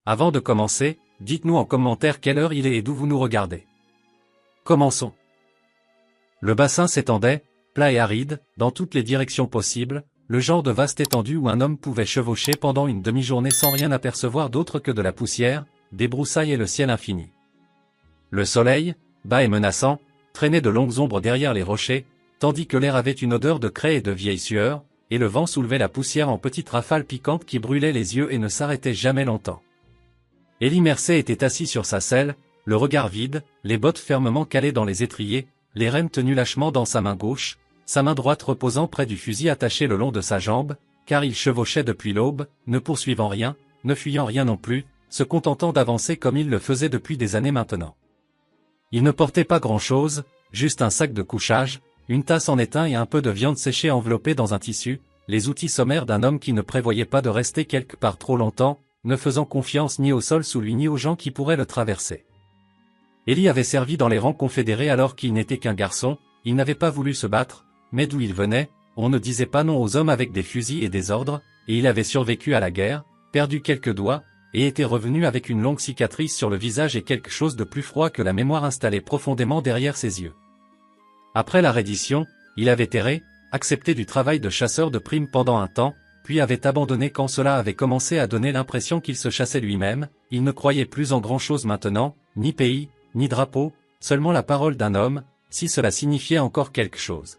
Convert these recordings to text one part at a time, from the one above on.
Avant de commencer, dites-nous en commentaire quelle heure il est et d'où vous nous regardez. Commençons. Le bassin s'étendait, plat et aride, dans toutes les directions possibles, le genre de vaste étendue où un homme pouvait chevaucher pendant une demi-journée sans rien apercevoir d'autre que de la poussière, des broussailles et le ciel infini. Le soleil, bas et menaçant, traînait de longues ombres derrière les rochers, tandis que l'air avait une odeur de craie et de vieille sueur, et le vent soulevait la poussière en petites rafales piquantes qui brûlaient les yeux et ne s'arrêtaient jamais longtemps. Élie Mercer était assis sur sa selle, le regard vide, les bottes fermement calées dans les étriers, les rênes tenues lâchement dans sa main gauche, sa main droite reposant près du fusil attaché le long de sa jambe, car il chevauchait depuis l'aube, ne poursuivant rien, ne fuyant rien non plus, se contentant d'avancer comme il le faisait depuis des années maintenant. Il ne portait pas grand-chose, juste un sac de couchage, une tasse en étain et un peu de viande séchée enveloppée dans un tissu, les outils sommaires d'un homme qui ne prévoyait pas de rester quelque part trop longtemps, ne faisant confiance ni au sol sous lui ni aux gens qui pourraient le traverser. Élie avait servi dans les rangs confédérés alors qu'il n'était qu'un garçon, il n'avait pas voulu se battre, mais d'où il venait, on ne disait pas non aux hommes avec des fusils et des ordres, et il avait survécu à la guerre, perdu quelques doigts, et était revenu avec une longue cicatrice sur le visage et quelque chose de plus froid que la mémoire installée profondément derrière ses yeux. Après la reddition, il avait erré, accepté du travail de chasseur de primes pendant un temps, puis avait abandonné quand cela avait commencé à donner l'impression qu'il se chassait lui-même, il ne croyait plus en grand-chose maintenant, ni pays, ni drapeau, seulement la parole d'un homme, si cela signifiait encore quelque chose.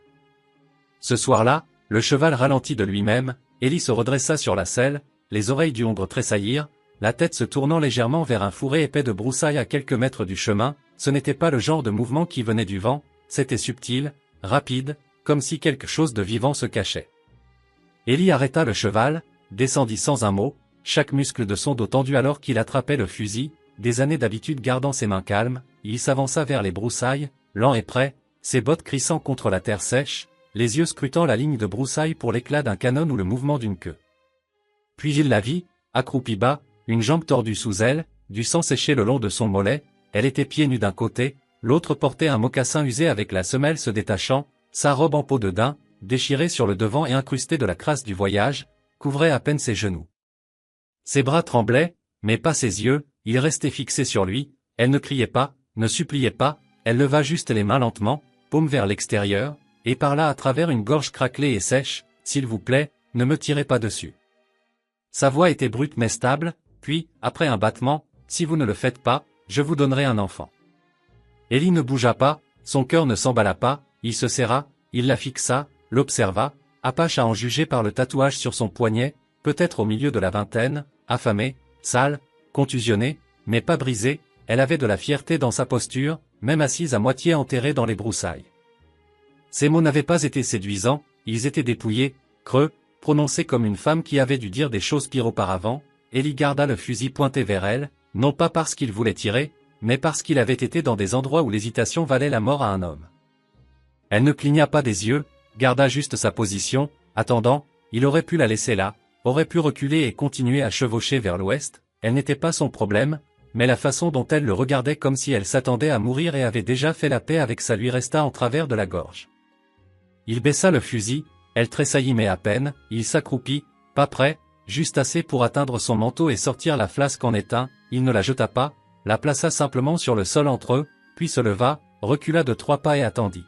Ce soir-là, le cheval ralentit de lui-même, Élie se redressa sur la selle, les oreilles du hongre tressaillirent, la tête se tournant légèrement vers un fourré épais de broussailles à quelques mètres du chemin, ce n'était pas le genre de mouvement qui venait du vent, c'était subtil, rapide, comme si quelque chose de vivant se cachait. Élie arrêta le cheval, descendit sans un mot, chaque muscle de son dos tendu alors qu'il attrapait le fusil, des années d'habitude gardant ses mains calmes, il s'avança vers les broussailles, lent et prêt, ses bottes crissant contre la terre sèche, les yeux scrutant la ligne de broussailles pour l'éclat d'un canon ou le mouvement d'une queue. Puis il la vit, accroupie bas, une jambe tordue sous elle, du sang séché le long de son mollet, elle était pieds nus d'un côté, l'autre portait un mocassin usé avec la semelle se détachant, sa robe en peau de daim, déchirée sur le devant et incrustée de la crasse du voyage, couvrait à peine ses genoux. Ses bras tremblaient, mais pas ses yeux, ils restaient fixés sur lui, elle ne criait pas, ne suppliait pas, elle leva juste les mains lentement, paume vers l'extérieur, et parla à travers une gorge craquelée et sèche, « S'il vous plaît, ne me tirez pas dessus. » Sa voix était brute mais stable, puis, après un battement, « Si vous ne le faites pas, je vous donnerai un enfant. » Élie ne bougea pas, son cœur ne s'emballa pas, il se serra, il la fixa, l'observa, apache à en juger par le tatouage sur son poignet, peut-être au milieu de la vingtaine, affamée, sale, contusionnée, mais pas brisée, elle avait de la fierté dans sa posture, même assise à moitié enterrée dans les broussailles. Ces mots n'avaient pas été séduisants, ils étaient dépouillés, creux, prononcés comme une femme qui avait dû dire des choses pires auparavant. Élie garda le fusil pointé vers elle, non pas parce qu'il voulait tirer, mais parce qu'il avait été dans des endroits où l'hésitation valait la mort à un homme. Elle ne cligna pas des yeux, garda juste sa position, attendant, il aurait pu la laisser là, aurait pu reculer et continuer à chevaucher vers l'ouest, elle n'était pas son problème, mais la façon dont elle le regardait comme si elle s'attendait à mourir et avait déjà fait la paix avec ça lui resta en travers de la gorge. Il baissa le fusil, elle tressaillit mais à peine, il s'accroupit, pas près, juste assez pour atteindre son manteau et sortir la flasque en étain, il ne la jeta pas, la plaça simplement sur le sol entre eux, puis se leva, recula de 3 pas et attendit.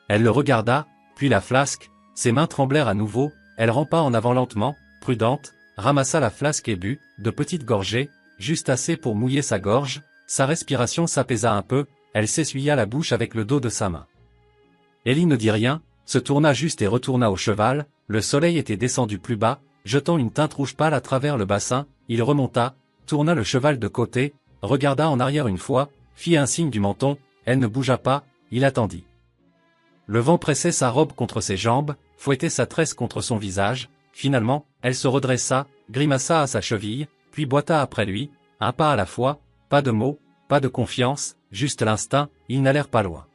Elle le regarda, puis la flasque, ses mains tremblèrent à nouveau, elle rampa en avant lentement, prudente, ramassa la flasque et but, de petites gorgées, juste assez pour mouiller sa gorge, sa respiration s'apaisa un peu, elle s'essuya la bouche avec le dos de sa main. Élie ne dit rien, se tourna juste et retourna au cheval, le soleil était descendu plus bas, jetant une teinte rouge pâle à travers le bassin, il remonta, tourna le cheval de côté, regarda en arrière une fois, fit un signe du menton, elle ne bougea pas, il attendit. Le vent pressait sa robe contre ses jambes, fouettait sa tresse contre son visage, finalement, elle se redressa, grimaça à sa cheville, puis boita après lui, un pas à la fois, pas de mots, pas de confiance, juste l'instinct, ils n'allèrent pas loin.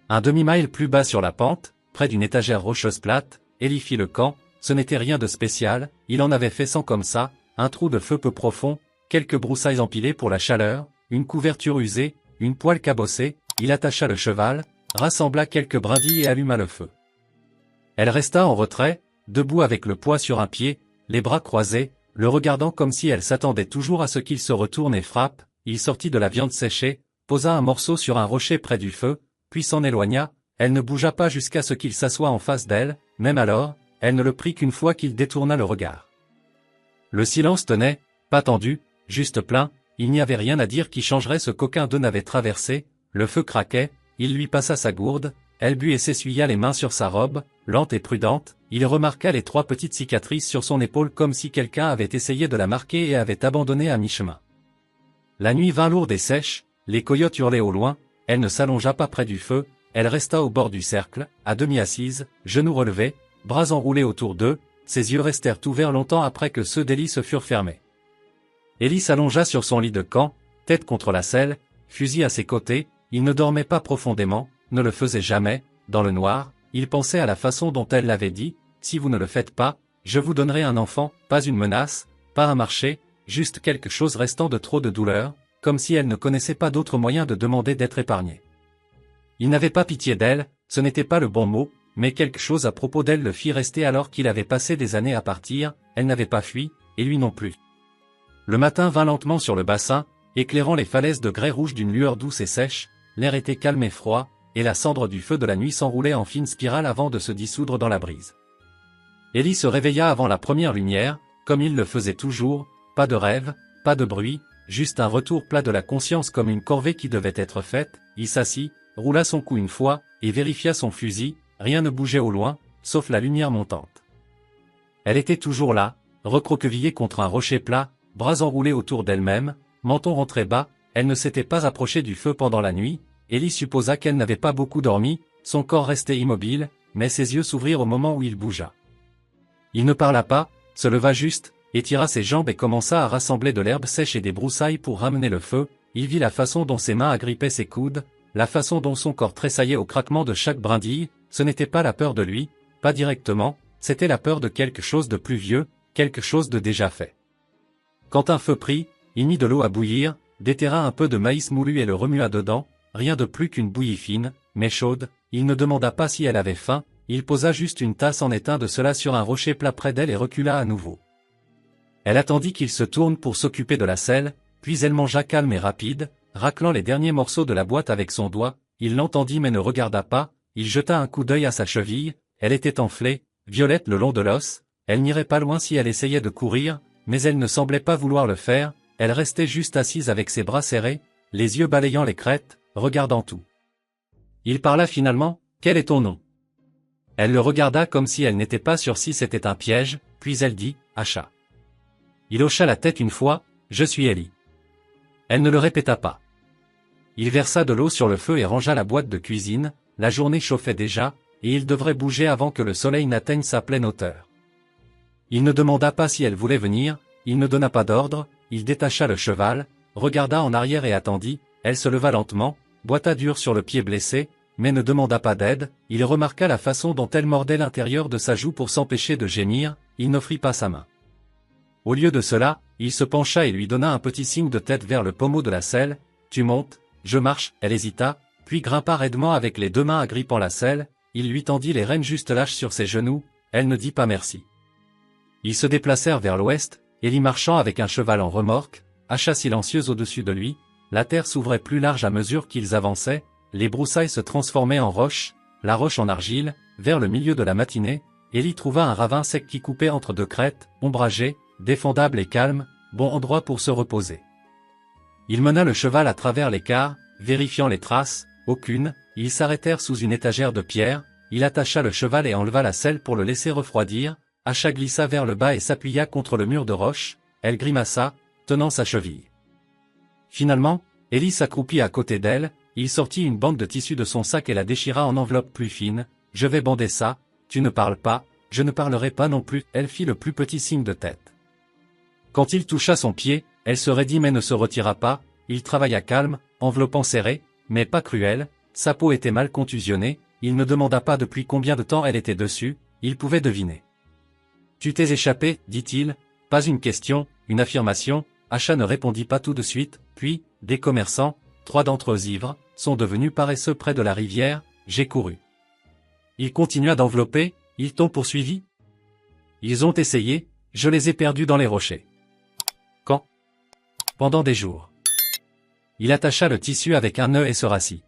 Un demi-mille plus bas sur la pente, près d'une étagère rocheuse plate, Élie fit le camp, ce n'était rien de spécial, il en avait fait 100 comme ça, un trou de feu peu profond, quelques broussailles empilées pour la chaleur, une couverture usée, une poêle cabossée, il attacha le cheval, rassembla quelques brindilles et alluma le feu. Elle resta en retrait, debout avec le poids sur un pied, les bras croisés, le regardant comme si elle s'attendait toujours à ce qu'il se retourne et frappe. Il sortit de la viande séchée, posa un morceau sur un rocher près du feu, puis s'en éloigna. Elle ne bougea pas jusqu'à ce qu'il s'assoie en face d'elle, même alors, elle ne le prit qu'une fois qu'il détourna le regard. Le silence tenait, pas tendu, juste plein, il n'y avait rien à dire qui changerait ce qu'aucun d'eux n'avait traversé. Le feu craquait, il lui passa sa gourde, elle but et s'essuya les mains sur sa robe, lente et prudente. Il remarqua les 3 petites cicatrices sur son épaule comme si quelqu'un avait essayé de la marquer et avait abandonné à mi-chemin. La nuit vint lourde et sèche, les coyotes hurlaient au loin, elle ne s'allongea pas près du feu, elle resta au bord du cercle, à demi assise, genoux relevés, bras enroulés autour d'eux, ses yeux restèrent ouverts longtemps après que ceux d'Ellie se furent fermés. Ellie s'allongea sur son lit de camp, tête contre la selle, fusil à ses côtés, il ne dormait pas profondément, ne le faisait jamais, dans le noir, il pensait à la façon dont elle l'avait dit, si vous ne le faites pas, je vous donnerai un enfant, pas une menace, pas un marché, juste quelque chose restant de trop de douleur, comme si elle ne connaissait pas d'autre moyen de demander d'être épargnée. Il n'avait pas pitié d'elle, ce n'était pas le bon mot, mais quelque chose à propos d'elle le fit rester alors qu'il avait passé des années à partir, elle n'avait pas fui, et lui non plus. Le matin vint lentement sur le bassin, éclairant les falaises de grès rouge d'une lueur douce et sèche, l'air était calme et froid, et la cendre du feu de la nuit s'enroulait en fine spirale avant de se dissoudre dans la brise. Ellie se réveilla avant la première lumière, comme il le faisait toujours, pas de rêve, pas de bruit, juste un retour plat de la conscience comme une corvée qui devait être faite. Il s'assit, roula son cou une fois, et vérifia son fusil, rien ne bougeait au loin, sauf la lumière montante. Elle était toujours là, recroquevillée contre un rocher plat, bras enroulés autour d'elle-même, menton rentré bas, elle ne s'était pas approchée du feu pendant la nuit. Ellie supposa qu'elle n'avait pas beaucoup dormi, son corps restait immobile, mais ses yeux s'ouvrirent au moment où il bougea. Il ne parla pas, se leva juste, étira ses jambes et commença à rassembler de l'herbe sèche et des broussailles pour ramener le feu. Il vit la façon dont ses mains agrippaient ses coudes, la façon dont son corps tressaillait au craquement de chaque brindille. Ce n'était pas la peur de lui, pas directement, c'était la peur de quelque chose de plus vieux, quelque chose de déjà fait. Quand un feu prit, il mit de l'eau à bouillir, déterra un peu de maïs moulu et le remua dedans, rien de plus qu'une bouillie fine, mais chaude. Il ne demanda pas si elle avait faim, il posa juste une tasse en étain de cela sur un rocher plat près d'elle et recula à nouveau. Elle attendit qu'il se tourne pour s'occuper de la selle, puis elle mangea calme et rapide, raclant les derniers morceaux de la boîte avec son doigt. Il l'entendit mais ne regarda pas, il jeta un coup d'œil à sa cheville, elle était enflée, violette le long de l'os, elle n'irait pas loin si elle essayait de courir, mais elle ne semblait pas vouloir le faire, elle restait juste assise avec ses bras serrés, les yeux balayant les crêtes, regardant tout. Il parla finalement, « Quel est ton nom ?» Elle le regarda comme si elle n'était pas sûre si c'était un piège, puis elle dit, « Asha ». Il hocha la tête une fois, « Je suis Ellie ». Elle ne le répéta pas. Il versa de l'eau sur le feu et rangea la boîte de cuisine, la journée chauffait déjà, et il devrait bouger avant que le soleil n'atteigne sa pleine hauteur. Il ne demanda pas si elle voulait venir, il ne donna pas d'ordre, il détacha le cheval, regarda en arrière et attendit, elle se leva lentement, boita dur sur le pied blessé, mais ne demanda pas d'aide. Il remarqua la façon dont elle mordait l'intérieur de sa joue pour s'empêcher de gémir, il n'offrit pas sa main. Au lieu de cela, il se pencha et lui donna un petit signe de tête vers le pommeau de la selle, « Tu montes, je marche », elle hésita, puis grimpa raidement avec les 2 mains agrippant la selle, il lui tendit les rênes juste lâches sur ses genoux, elle ne dit pas merci. Ils se déplacèrent vers l'ouest, Ellie marchant avec un cheval en remorque, Asha silencieuse au-dessus de lui, la terre s'ouvrait plus large à mesure qu'ils avançaient, les broussailles se transformaient en roches, la roche en argile. Vers le milieu de la matinée, Ellie trouva un ravin sec qui coupait entre 2 crêtes, ombragé, défendable et calme, bon endroit pour se reposer. Il mena le cheval à travers l'écart, vérifiant les traces, aucune. Ils s'arrêtèrent sous une étagère de pierre, il attacha le cheval et enleva la selle pour le laisser refroidir. Asha glissa vers le bas et s'appuya contre le mur de roche, elle grimaça, tenant sa cheville. Finalement, Ellie s'accroupit à côté d'elle, il sortit une bande de tissu de son sac et la déchira en enveloppe plus fine. « Je vais bander ça, tu ne parles pas, je ne parlerai pas non plus. » Elle fit le plus petit signe de tête. Quand il toucha son pied, elle se raidit mais ne se retira pas, il travailla calme, enveloppant serré, mais pas cruel, sa peau était mal contusionnée, il ne demanda pas depuis combien de temps elle était dessus, il pouvait deviner. « Tu t'es échappé, dit-il, pas une question, une affirmation. » Asha ne répondit pas tout de suite, puis, des commerçants, 3 d'entre eux ivres, sont devenus paresseux près de la rivière, j'ai couru. Il continua d'envelopper, ils t'ont poursuivi? Ils ont essayé, je les ai perdus dans les rochers. pendant des jours. Il attacha le tissu avec un nœud et se rassit.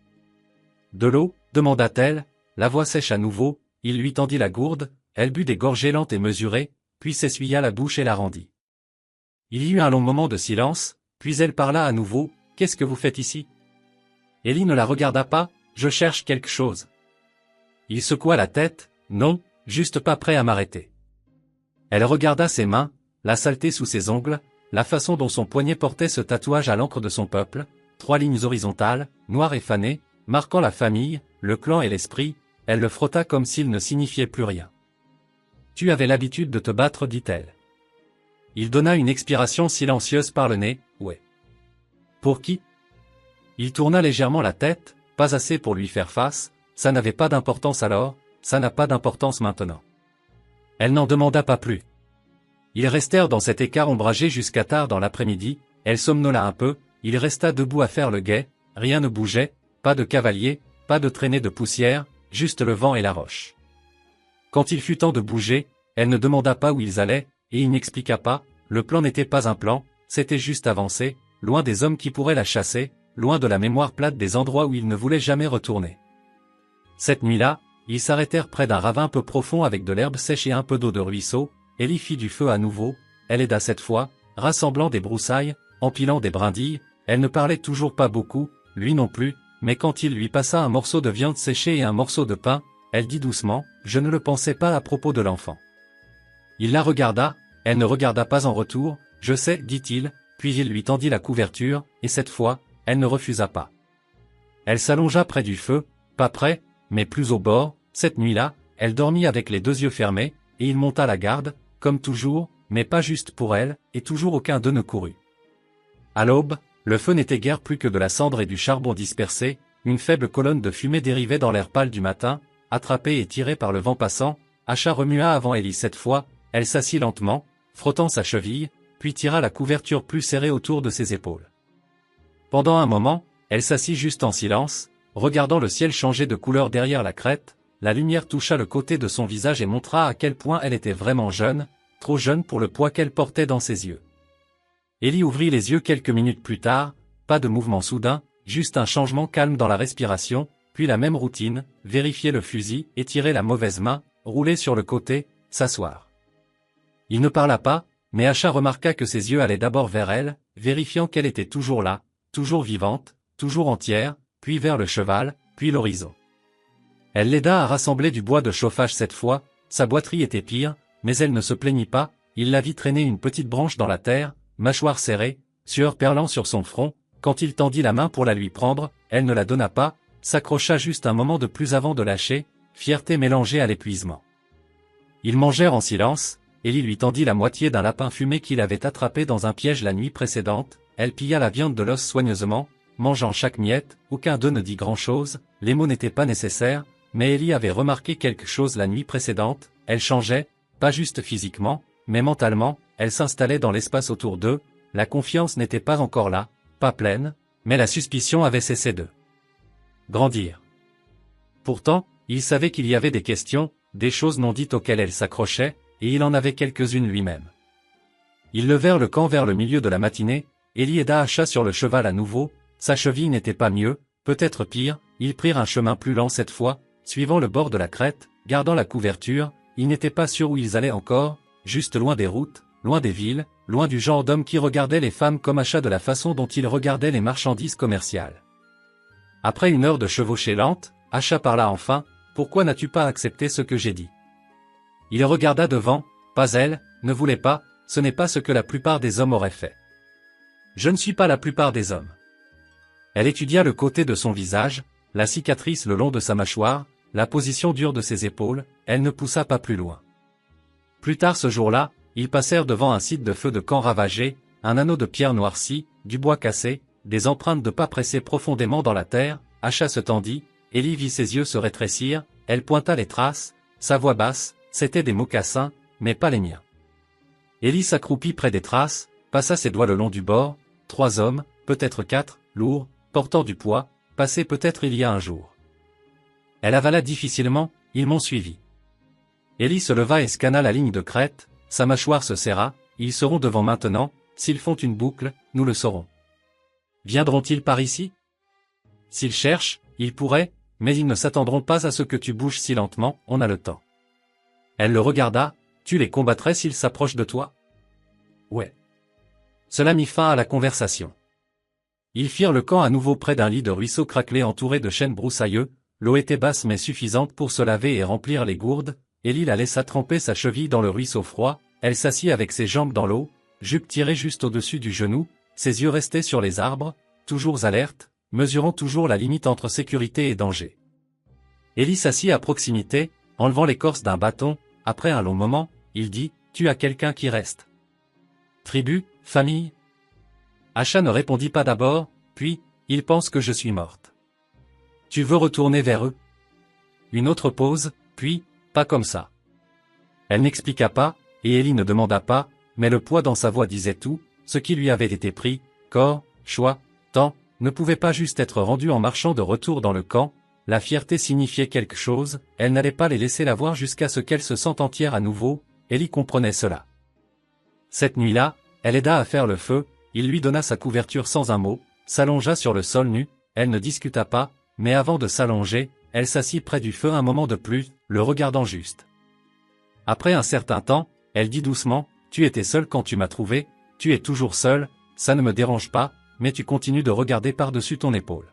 De l'eau, demanda-t-elle, la voix sèche à nouveau, il lui tendit la gourde, elle but des gorgées lentes et mesurées, puis s'essuya la bouche et la rendit. Il y eut un long moment de silence, puis elle parla à nouveau, « Qu'est-ce que vous faites ici ?» Ellie ne la regarda pas, « Je cherche quelque chose. » Il secoua la tête, « Non, juste pas prêt à m'arrêter. » Elle regarda ses mains, la saleté sous ses ongles, la façon dont son poignet portait ce tatouage à l'encre de son peuple, 3 lignes horizontales, noires et fanées, marquant la famille, le clan et l'esprit, elle le frotta comme s'il ne signifiait plus rien. « Tu avais l'habitude de te battre, dit-elle. » Il donna une expiration silencieuse par le nez, « Ouais. » « Pour qui ?» Il tourna légèrement la tête, pas assez pour lui faire face, ça n'avait pas d'importance alors, ça n'a pas d'importance maintenant. Elle n'en demanda pas plus. Ils restèrent dans cet écart ombragé jusqu'à tard dans l'après-midi, elle somnola un peu, il resta debout à faire le guet, rien ne bougeait, pas de cavalier, pas de traînée de poussière, juste le vent et la roche. Quand il fut temps de bouger, elle ne demanda pas où ils allaient, et il n'expliqua pas, le plan n'était pas un plan, c'était juste avancer, loin des hommes qui pourraient la chasser, loin de la mémoire plate des endroits où il ne voulait jamais retourner. Cette nuit-là, ils s'arrêtèrent près d'un ravin peu profond avec de l'herbe sèche et un peu d'eau de ruisseau, Ellie fit du feu à nouveau, elle aida cette fois, rassemblant des broussailles, empilant des brindilles, elle ne parlait toujours pas beaucoup, lui non plus, mais quand il lui passa un morceau de viande séchée et un morceau de pain, elle dit doucement, « Je ne le pensais pas à propos de l'enfant. » Il la regarda, elle ne regarda pas en retour, « Je sais, dit-il, » puis il lui tendit la couverture, et cette fois, elle ne refusa pas. Elle s'allongea près du feu, pas près, mais plus au bord, cette nuit-là, elle dormit avec les 2 yeux fermés, et il monta la garde, comme toujours, mais pas juste pour elle, et toujours aucun d'eux ne courut. À l'aube, le feu n'était guère plus que de la cendre et du charbon dispersé, une faible colonne de fumée dérivait dans l'air pâle du matin, attrapée et tirée par le vent passant, Asha remua avant Ellie cette fois, elle s'assit lentement, frottant sa cheville, puis tira la couverture plus serrée autour de ses épaules. Pendant un moment, elle s'assit juste en silence, regardant le ciel changer de couleur derrière la crête, la lumière toucha le côté de son visage et montra à quel point elle était vraiment jeune, trop jeune pour le poids qu'elle portait dans ses yeux. Ellie ouvrit les yeux quelques minutes plus tard, pas de mouvement soudain, juste un changement calme dans la respiration, puis la même routine, vérifier le fusil, étirer la mauvaise main, rouler sur le côté, s'asseoir. Il ne parla pas, mais Asha remarqua que ses yeux allaient d'abord vers elle, vérifiant qu'elle était toujours là, toujours vivante, toujours entière, puis vers le cheval, puis l'horizon. Elle l'aida à rassembler du bois de chauffage cette fois, sa boiterie était pire, mais elle ne se plaignit pas, il la vit traîner une petite branche dans la terre, mâchoire serrée, sueur perlant sur son front, quand il tendit la main pour la lui prendre, elle ne la donna pas, s'accrocha juste un moment de plus avant de lâcher, fierté mélangée à l'épuisement. Ils mangèrent en silence, Ellie lui tendit la moitié d'un lapin fumé qu'il avait attrapé dans un piège la nuit précédente, elle pilla la viande de l'os soigneusement, mangeant chaque miette, aucun d'eux ne dit grand-chose, les mots n'étaient pas nécessaires, mais Ellie avait remarqué quelque chose la nuit précédente, elle changeait, pas juste physiquement, mais mentalement, elle s'installait dans l'espace autour d'eux, la confiance n'était pas encore là, pas pleine, mais la suspicion avait cessé de grandir. Pourtant, il savait qu'il y avait des questions, des choses non dites auxquelles elle s'accrochait, et il en avait quelques-unes lui-même. Ils levèrent le camp vers le milieu de la matinée, Ellie aida Asha sur le cheval à nouveau, sa cheville n'était pas mieux, peut-être pire, ils prirent un chemin plus lent cette fois, suivant le bord de la crête, gardant la couverture, ils n'étaient pas sûrs où ils allaient encore, juste loin des routes, loin des villes, loin du genre d'hommes qui regardaient les femmes comme Asha de la façon dont ils regardaient les marchandises commerciales. Après 1 heure de chevauchée lente, Asha parla enfin, « Pourquoi n'as-tu pas accepté ce que j'ai dit ?» Il regarda devant, pas elle, ne voulait pas, ce n'est pas ce que la plupart des hommes auraient fait. Je ne suis pas la plupart des hommes. Elle étudia le côté de son visage, la cicatrice le long de sa mâchoire, la position dure de ses épaules, elle ne poussa pas plus loin. Plus tard ce jour-là, ils passèrent devant un site de feu de camp ravagé, un anneau de pierre noircie, du bois cassé, des empreintes de pas pressées profondément dans la terre, Asha se tendit, Ellie vit ses yeux se rétrécir, elle pointa les traces, sa voix basse, c'étaient des mocassins, mais pas les miens. Ellie s'accroupit près des traces, passa ses doigts le long du bord, 3 hommes, peut-être 4, lourds, portant du poids, passés peut-être il y a un jour. Elle avala difficilement, ils m'ont suivi. Ellie se leva et scanna la ligne de crête, sa mâchoire se serra, ils seront devant maintenant, s'ils font une boucle, nous le saurons. Viendront-ils par ici? S'ils cherchent, ils pourraient, mais ils ne s'attendront pas à ce que tu bouges si lentement, on a le temps. Elle le regarda, tu les combattrais s'ils s'approchent de toi? Ouais. Cela mit fin à la conversation. Ils firent le camp à nouveau près d'un lit de ruisseau craquelé entouré de chênes broussailleux, l'eau était basse mais suffisante pour se laver et remplir les gourdes, Ellie la laissa tremper sa cheville dans le ruisseau froid, elle s'assit avec ses jambes dans l'eau, jupe tirée juste au-dessus du genou, ses yeux restaient sur les arbres, toujours alertes, mesurant toujours la limite entre sécurité et danger. Ellie s'assit à proximité, enlevant l'écorce d'un bâton, après un long moment, il dit, tu as quelqu'un qui reste. Tribu, famille? Asha ne répondit pas d'abord, puis, ils pensent que je suis morte. Tu veux retourner vers eux? Une autre pause, puis, pas comme ça. Elle n'expliqua pas, et Ellie ne demanda pas, mais le poids dans sa voix disait tout, ce qui lui avait été pris, corps, choix, temps, ne pouvait pas juste être rendu en marchant de retour dans le camp, la fierté signifiait quelque chose, elle n'allait pas les laisser la voir jusqu'à ce qu'elle se sente entière à nouveau, Ellie comprenait cela. Cette nuit-là, elle aida à faire le feu, il lui donna sa couverture sans un mot, s'allongea sur le sol nu, elle ne discuta pas, mais avant de s'allonger, elle s'assit près du feu un moment de plus, le regardant juste. Après un certain temps, elle dit doucement, tu étais seul quand tu m'as trouvé, tu es toujours seul, ça ne me dérange pas, mais tu continues de regarder par-dessus ton épaule.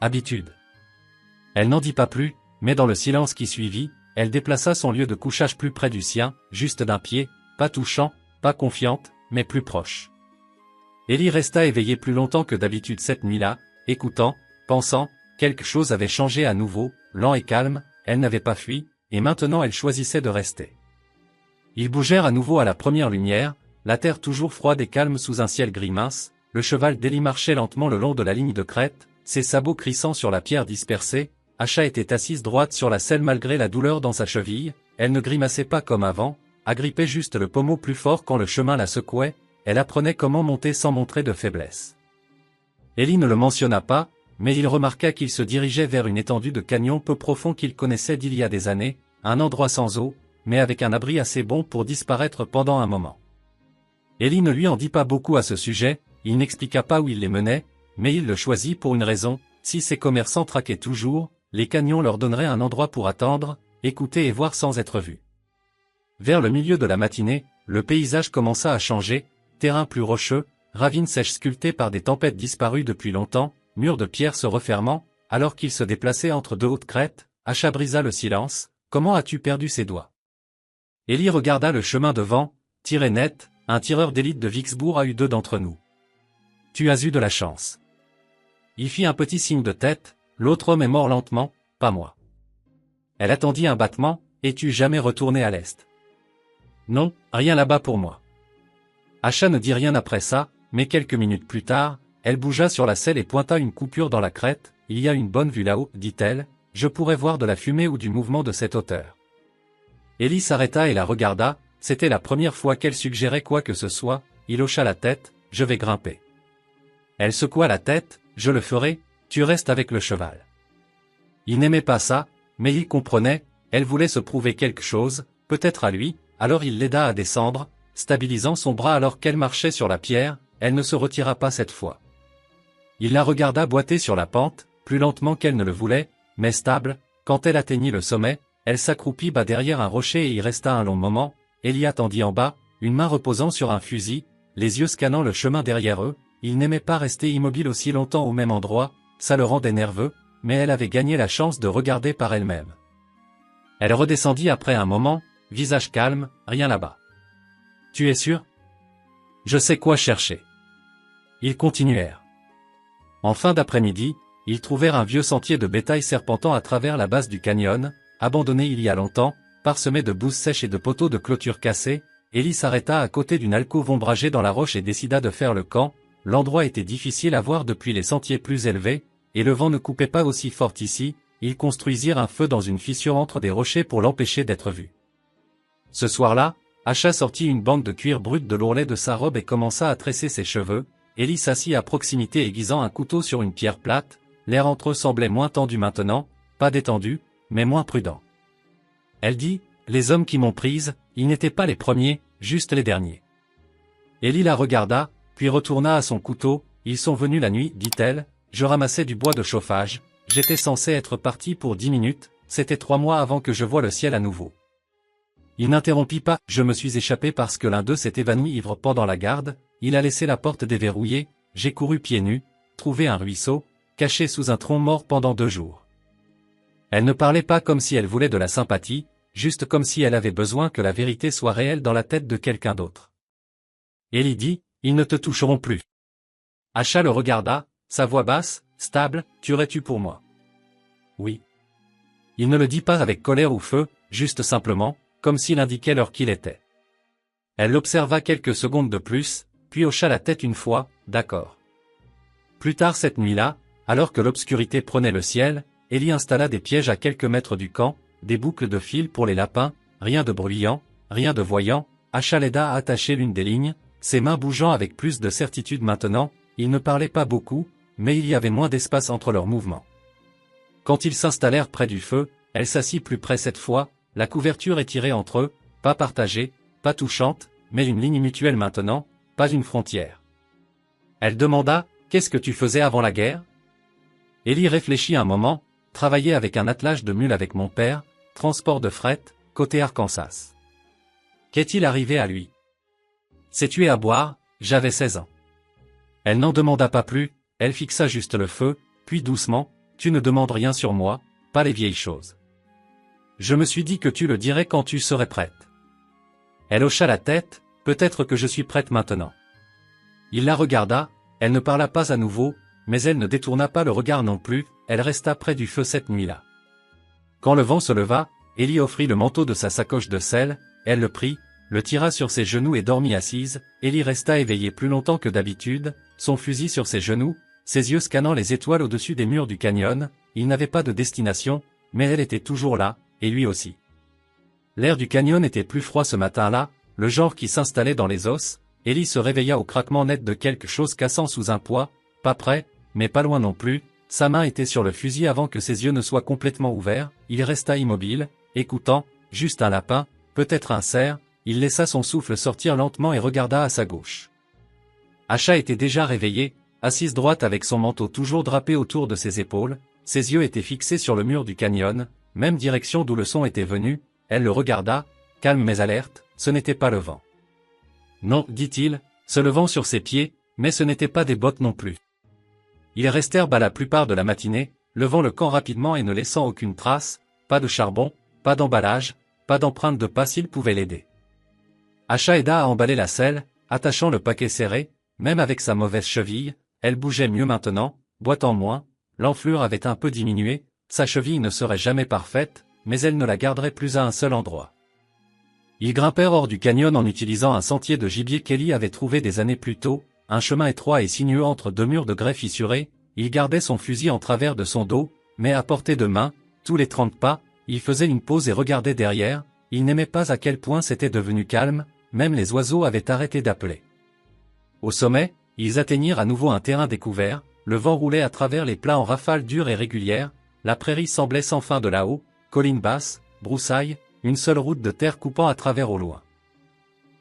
Habitude. Elle n'en dit pas plus, mais dans le silence qui suivit, elle déplaça son lieu de couchage plus près du sien, juste d'un pied, pas touchant, pas confiante, mais plus proche. Ellie resta éveillée plus longtemps que d'habitude cette nuit-là, écoutant, pensant, quelque chose avait changé à nouveau, lent et calme, elle n'avait pas fui, et maintenant elle choisissait de rester. Ils bougèrent à nouveau à la première lumière, la terre toujours froide et calme sous un ciel gris mince, le cheval d'Ellie marchait lentement le long de la ligne de crête, ses sabots crissant sur la pierre dispersée, Asha était assise droite sur la selle malgré la douleur dans sa cheville, elle ne grimaçait pas comme avant, agrippait juste le pommeau plus fort quand le chemin la secouait, elle apprenait comment monter sans montrer de faiblesse. Ellie ne le mentionna pas, mais il remarqua qu'il se dirigeait vers une étendue de canyon peu profond qu'il connaissait d'il y a des années, un endroit sans eau, mais avec un abri assez bon pour disparaître pendant un moment. Ellie ne lui en dit pas beaucoup à ce sujet, il n'expliqua pas où il les menait, mais il le choisit pour une raison, si ces commerçants traquaient toujours, les canyons leur donneraient un endroit pour attendre, écouter et voir sans être vus. Vers le milieu de la matinée, le paysage commença à changer, terrain plus rocheux, ravines sèches sculptées par des tempêtes disparues depuis longtemps, murs de pierre se refermant, alors qu'il se déplaçait entre deux hautes crêtes, Asha brisa le silence, comment as-tu perdu ses doigts? Ellie regarda le chemin devant, tiré net, un tireur d'élite de Vicksburg a eu 2 d'entre nous. Tu as eu de la chance. Il fit un petit signe de tête, l'autre homme est mort lentement, pas moi. Elle attendit un battement, es-tu jamais retourné à l'Est? Non, rien là-bas pour moi. Asha ne dit rien après ça, mais quelques minutes plus tard, elle bougea sur la selle et pointa une coupure dans la crête, il y a une bonne vue là-haut, dit-elle, je pourrais voir de la fumée ou du mouvement de cette hauteur. Ellie s'arrêta et la regarda, c'était la première fois qu'elle suggérait quoi que ce soit, il hocha la tête, je vais grimper. Elle secoua la tête, je le ferai, tu restes avec le cheval. Il n'aimait pas ça, mais il comprenait, elle voulait se prouver quelque chose, peut-être à lui, alors il l'aida à descendre, stabilisant son bras alors qu'elle marchait sur la pierre, elle ne se retira pas cette fois. Il la regarda boiter sur la pente, plus lentement qu'elle ne le voulait, mais stable, quand elle atteignit le sommet, elle s'accroupit bas derrière un rocher et y resta un long moment, Ellie attendit en bas, une main reposant sur un fusil, les yeux scannant le chemin derrière eux, il n'aimait pas rester immobile aussi longtemps au même endroit, ça le rendait nerveux, mais elle avait gagné la chance de regarder par elle-même. Elle redescendit après un moment, visage calme, rien là-bas. Tu es sûr? Je sais quoi chercher. Ils continuèrent. En fin d'après-midi, ils trouvèrent un vieux sentier de bétail serpentant à travers la base du canyon, abandonné il y a longtemps, parsemé de bousses sèches et de poteaux de clôture cassés. Ellie s'arrêta à côté d'une alcôve ombragée dans la roche et décida de faire le camp. L'endroit était difficile à voir depuis les sentiers plus élevés, et le vent ne coupait pas aussi fort ici, ils construisirent un feu dans une fissure entre des rochers pour l'empêcher d'être vu. Ce soir-là, Asha sortit une bande de cuir brut de l'ourlet de sa robe et commença à tresser ses cheveux, Ellie s'assit à proximité aiguisant un couteau sur une pierre plate, l'air entre eux semblait moins tendu maintenant, pas détendu, mais moins prudent. Elle dit, les hommes qui m'ont prise, ils n'étaient pas les premiers, juste les derniers. Ellie la regarda, puis retourna à son couteau. Ils sont venus la nuit, dit-elle, je ramassais du bois de chauffage, j'étais censé être parti pour 10 minutes, c'était 3 mois avant que je voie le ciel à nouveau. Il n'interrompit pas, je me suis échappé parce que l'un d'eux s'est évanoui ivre pendant la garde, il a laissé la porte déverrouillée, j'ai couru pieds nus, trouvé un ruisseau, caché sous un tronc mort pendant 2 jours. Elle ne parlait pas comme si elle voulait de la sympathie, juste comme si elle avait besoin que la vérité soit réelle dans la tête de quelqu'un d'autre. Ellie dit, ils ne te toucheront plus. Asha le regarda, sa voix basse, stable, tuerais-tu pour moi? Oui. Il ne le dit pas avec colère ou feu, juste simplement, comme s'il indiquait l'heure qu'il était. Elle l'observa quelques secondes de plus, puis hocha la tête une fois, d'accord. Plus tard cette nuit-là, alors que l'obscurité prenait le ciel, Ellie installa des pièges à quelques mètres du camp, des boucles de fil pour les lapins, rien de bruyant, rien de voyant, Asha l'aida à attacher l'une des lignes, ses mains bougeant avec plus de certitude maintenant, ils ne parlaient pas beaucoup, mais il y avait moins d'espace entre leurs mouvements. Quand ils s'installèrent près du feu, elle s'assit plus près cette fois, la couverture étirée entre eux, pas partagée, pas touchante, mais une ligne mutuelle maintenant, pas une frontière. Elle demanda, qu'est-ce que tu faisais avant la guerre? Ellie réfléchit un moment, travailler avec un attelage de mules avec mon père, transport de fret, côté Arkansas. Qu'est-il arrivé à lui? C'est tué à boire, j'avais 16 ans. Elle n'en demanda pas plus, elle fixa juste le feu, puis doucement, tu ne demandes rien sur moi, pas les vieilles choses. Je me suis dit que tu le dirais quand tu serais prête. Elle hocha la tête, peut-être que je suis prête maintenant. Il la regarda, elle ne parla pas à nouveau, mais elle ne détourna pas le regard non plus, elle resta près du feu cette nuit-là. Quand le vent se leva, Ellie offrit le manteau de sa sacoche de sel, elle le prit, le tira sur ses genoux et dormit assise. Ellie resta éveillée plus longtemps que d'habitude, son fusil sur ses genoux, ses yeux scannant les étoiles au-dessus des murs du canyon, il n'avait pas de destination, mais elle était toujours là, et lui aussi. L'air du canyon était plus froid ce matin-là, le genre qui s'installait dans les os. Ellie se réveilla au craquement net de quelque chose cassant sous un poids, pas près, mais pas loin non plus, sa main était sur le fusil avant que ses yeux ne soient complètement ouverts, il resta immobile, écoutant, juste un lapin, peut-être un cerf, il laissa son souffle sortir lentement et regarda à sa gauche. Asha était déjà réveillée, assise droite avec son manteau toujours drapé autour de ses épaules, ses yeux étaient fixés sur le mur du canyon, même direction d'où le son était venu, elle le regarda, calme mais alerte, ce n'était pas le vent. Non, dit-il, se levant sur ses pieds, mais ce n'était pas des bottes non plus. Ils restèrent bas la plupart de la matinée, levant le camp rapidement et ne laissant aucune trace, pas de charbon, pas d'emballage, pas d'empreinte de pas s'ils pouvaient l'aider. Asha aida à emballer la selle, attachant le paquet serré, même avec sa mauvaise cheville, elle bougeait mieux maintenant, boitant moins, l'enflure avait un peu diminué, sa cheville ne serait jamais parfaite, mais elle ne la garderait plus à un seul endroit. Ils grimpèrent hors du canyon en utilisant un sentier de gibier qu'Ellie avait trouvé des années plus tôt, un chemin étroit et sinueux entre 2 murs de grès fissurés, il gardait son fusil en travers de son dos, mais à portée de main, tous les 30 pas, il faisait une pause et regardait derrière, il n'aimait pas à quel point c'était devenu calme, même les oiseaux avaient arrêté d'appeler. Au sommet, ils atteignirent à nouveau un terrain découvert, le vent roulait à travers les plats en rafales dures et régulières, la prairie semblait sans fin de là-haut, collines basses, broussailles, une seule route de terre coupant à travers au loin.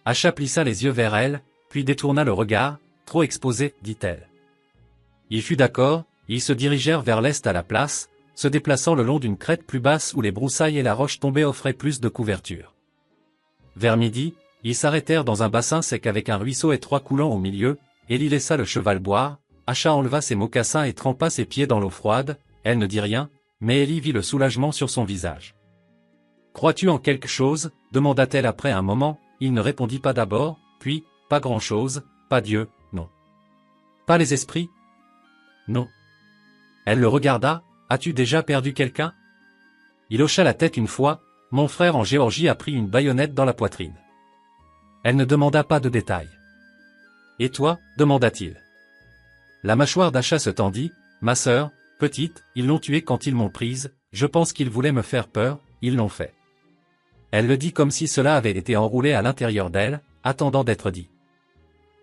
Asha plissa les yeux vers elle, puis détourna le regard, trop exposé, dit-elle. Il fut d'accord, ils se dirigèrent vers l'est à la place, se déplaçant le long d'une crête plus basse où les broussailles et la roche tombée offraient plus de couverture. Vers midi, ils s'arrêtèrent dans un bassin sec avec un ruisseau étroit coulant au milieu, Ellie laissa le cheval boire, Asha enleva ses mocassins et trempa ses pieds dans l'eau froide, elle ne dit rien, mais Ellie vit le soulagement sur son visage. « Crois-tu en quelque chose » demanda-t-elle après un moment, il ne répondit pas d'abord, puis, pas grand-chose, pas Dieu, non. Pas les esprits? Non. Elle le regarda, as-tu déjà perdu quelqu'un? Il hocha la tête une fois, mon frère en Géorgie a pris une baïonnette dans la poitrine. Elle ne demanda pas de détails. Et toi, demanda-t-il. La mâchoire d'Asha se tendit, ma sœur, petite, ils l'ont tuée quand ils m'ont prise, je pense qu'ils voulaient me faire peur, ils l'ont fait. Elle le dit comme si cela avait été enroulé à l'intérieur d'elle, attendant d'être dit.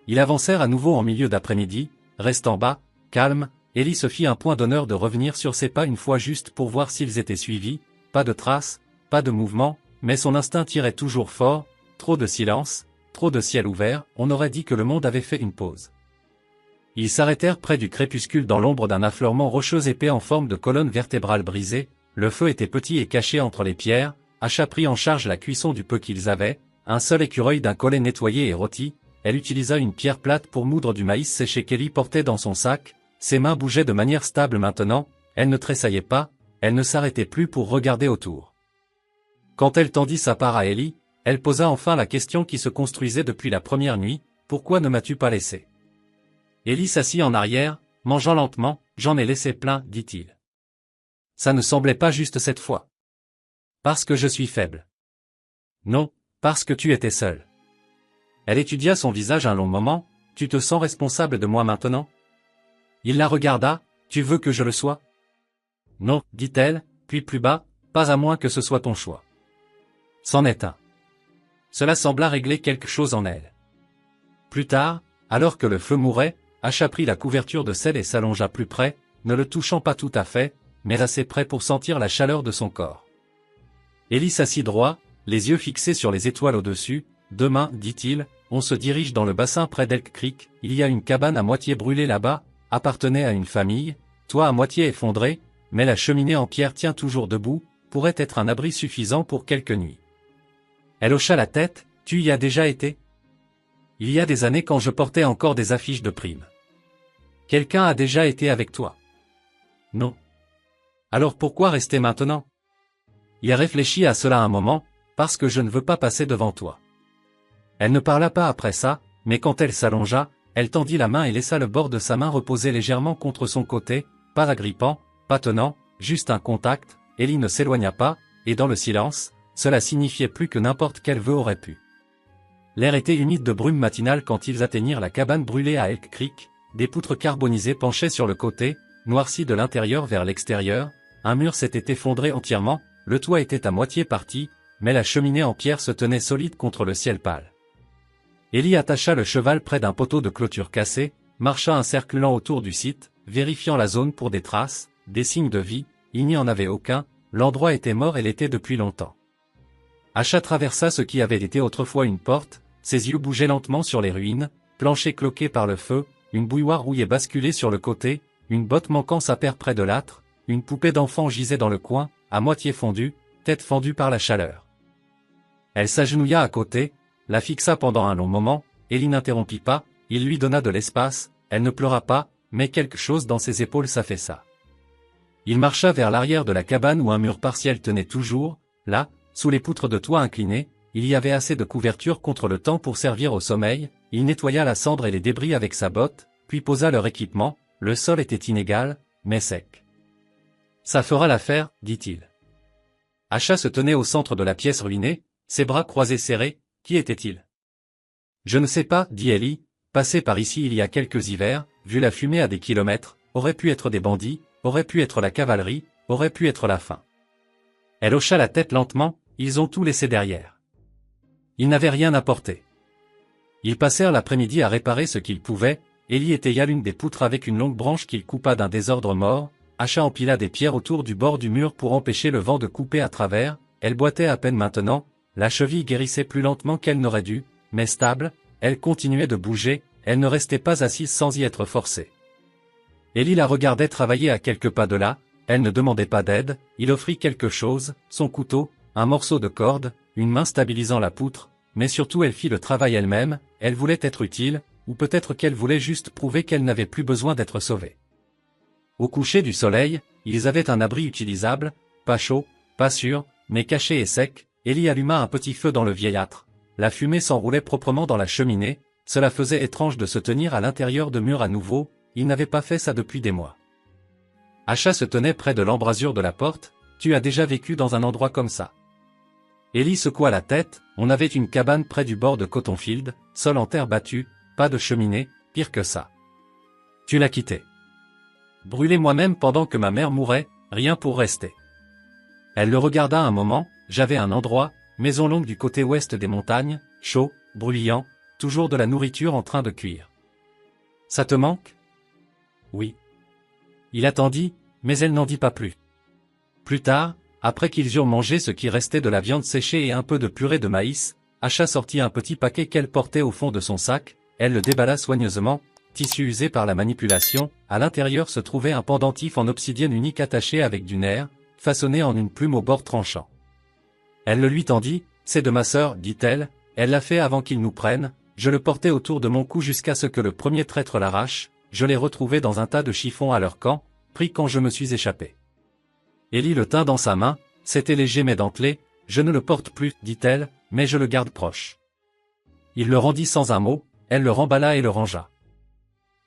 Ils avancèrent à nouveau en milieu d'après-midi, restant bas, calme, Ellie se fit un point d'honneur de revenir sur ses pas une fois juste pour voir s'ils étaient suivis, pas de traces, pas de mouvement, mais son instinct tirait toujours fort, trop de silence, trop de ciel ouvert, on aurait dit que le monde avait fait une pause. Ils s'arrêtèrent près du crépuscule dans l'ombre d'un affleurement rocheux épais en forme de colonne vertébrale brisée. Le feu était petit et caché entre les pierres. Acha prit en charge la cuisson du peu qu'ils avaient, un seul écureuil d'un collet nettoyé et rôti. Elle utilisa une pierre plate pour moudre du maïs séché qu'Ellie portait dans son sac. Ses mains bougeaient de manière stable maintenant, elle ne tressaillait pas, elle ne s'arrêtait plus pour regarder autour. Quand elle tendit sa part à Ellie, elle posa enfin la question qui se construisait depuis la première nuit, « Pourquoi ne m'as-tu pas laissé ?» Ellie s'assit en arrière, mangeant lentement, « J'en ai laissé plein, dit-il. Ça ne semblait pas juste cette fois. Parce que je suis faible. Non, parce que tu étais seul. Elle étudia son visage un long moment, « Tu te sens responsable de moi maintenant ?» Il la regarda, « Tu veux que je le sois ?» Non, dit-elle, puis plus bas, « Pas à moins que ce soit ton choix. » C'en est un. Cela sembla régler quelque chose en elle. Plus tard, alors que le feu mourait, Acha prit la couverture de sel et s'allongea plus près, ne le touchant pas tout à fait, mais assez près pour sentir la chaleur de son corps. Ellie s'assit droit, les yeux fixés sur les étoiles au-dessus. « Demain, dit-il, on se dirige dans le bassin près d'Elk Creek, il y a une cabane à moitié brûlée là-bas, appartenait à une famille, toit à moitié effondré, mais la cheminée en pierre tient toujours debout, pourrait être un abri suffisant pour quelques nuits. » Elle hocha la tête, « Tu y as déjà été ? Il y a des années quand je portais encore des affiches de primes. Quelqu'un a déjà été avec toi ? Non. Alors pourquoi rester maintenant ? Il réfléchit à cela un moment, parce que je ne veux pas passer devant toi. Elle ne parla pas après ça, mais quand elle s'allongea, elle tendit la main et laissa le bord de sa main reposer légèrement contre son côté, pas agrippant, pas tenant, juste un contact. Ellie ne s'éloigna pas, et dans le silence, cela signifiait plus que n'importe quel vœu aurait pu. L'air était humide de brume matinale quand ils atteignirent la cabane brûlée à Elk Creek. Des poutres carbonisées penchaient sur le côté, noircies de l'intérieur vers l'extérieur. Un mur s'était effondré entièrement, le toit était à moitié parti, mais la cheminée en pierre se tenait solide contre le ciel pâle. Ellie attacha le cheval près d'un poteau de clôture cassé, marcha un cercle lent autour du site, vérifiant la zone pour des traces, des signes de vie. Il n'y en avait aucun, l'endroit était mort et l'était depuis longtemps. Acha traversa ce qui avait été autrefois une porte, ses yeux bougeaient lentement sur les ruines, plancher cloqué par le feu, une bouilloire rouillée basculée sur le côté, une botte manquant sa paire près de l'âtre, une poupée d'enfant gisait dans le coin, à moitié fondue, tête fendue par la chaleur. Elle s'agenouilla à côté, la fixa pendant un long moment, Ellie n'interrompit pas, il lui donna de l'espace, elle ne pleura pas, mais quelque chose dans ses épaules s'affaissa. Il marcha vers l'arrière de la cabane où un mur partiel tenait toujours, là, sous les poutres de toit inclinées, il y avait assez de couverture contre le temps pour servir au sommeil. Il nettoya la cendre et les débris avec sa botte, puis posa leur équipement. Le sol était inégal, mais sec. « Ça fera l'affaire, dit-il. » Acha se tenait au centre de la pièce ruinée, ses bras croisés serrés. Qui était-il ? Je ne sais pas, dit Ellie, passé par ici il y a quelques hivers, vu la fumée à des kilomètres, aurait pu être des bandits, aurait pu être la cavalerie, aurait pu être la faim. Elle hocha la tête lentement, ils ont tout laissé derrière. Ils n'avaient rien apporté. Ils passèrent l'après-midi à réparer ce qu'ils pouvaient. Ellie étaya l'une des poutres avec une longue branche qu'il coupa d'un désordre mort. Acha empila des pierres autour du bord du mur pour empêcher le vent de couper à travers. Elle boitait à peine maintenant, la cheville guérissait plus lentement qu'elle n'aurait dû, mais stable, elle continuait de bouger, elle ne restait pas assise sans y être forcée. Ellie la regardait travailler à quelques pas de là, elle ne demandait pas d'aide, il offrit quelque chose, son couteau, un morceau de corde, une main stabilisant la poutre, mais surtout elle fit le travail elle-même, elle voulait être utile, ou peut-être qu'elle voulait juste prouver qu'elle n'avait plus besoin d'être sauvée. Au coucher du soleil, ils avaient un abri utilisable, pas chaud, pas sûr, mais caché et sec. Ellie alluma un petit feu dans le vieillâtre. La fumée s'enroulait proprement dans la cheminée, cela faisait étrange de se tenir à l'intérieur de murs à nouveau, il n'avait pas fait ça depuis des mois. Acha se tenait près de l'embrasure de la porte, tu as déjà vécu dans un endroit comme ça. Ellie secoua la tête, on avait une cabane près du bord de Cottonfield, sol en terre battue, pas de cheminée, pire que ça. Tu l'as quitté. Brûlé moi-même pendant que ma mère mourait, rien pour rester. Elle le regarda un moment, j'avais un endroit, maison longue du côté ouest des montagnes, chaud, bruyant, toujours de la nourriture en train de cuire. Ça te manque ? Oui. Il attendit, mais elle n'en dit pas plus. Plus tard, après qu'ils eurent mangé ce qui restait de la viande séchée et un peu de purée de maïs, Acha sortit un petit paquet qu'elle portait au fond de son sac, elle le déballa soigneusement, tissu usé par la manipulation, à l'intérieur se trouvait un pendentif en obsidienne unique attaché avec du nerf, façonné en une plume au bord tranchant. Elle le lui tendit, c'est de ma sœur, dit-elle, elle l'a fait avant qu'il nous prenne, je le portais autour de mon cou jusqu'à ce que le premier traître l'arrache, je l'ai retrouvé dans un tas de chiffons à leur camp, pris quand je me suis échappé. Élie le tint dans sa main, c'était léger mais dentelé, je ne le porte plus, dit-elle, mais je le garde proche. Il le rendit sans un mot, elle le remballa et le rangea.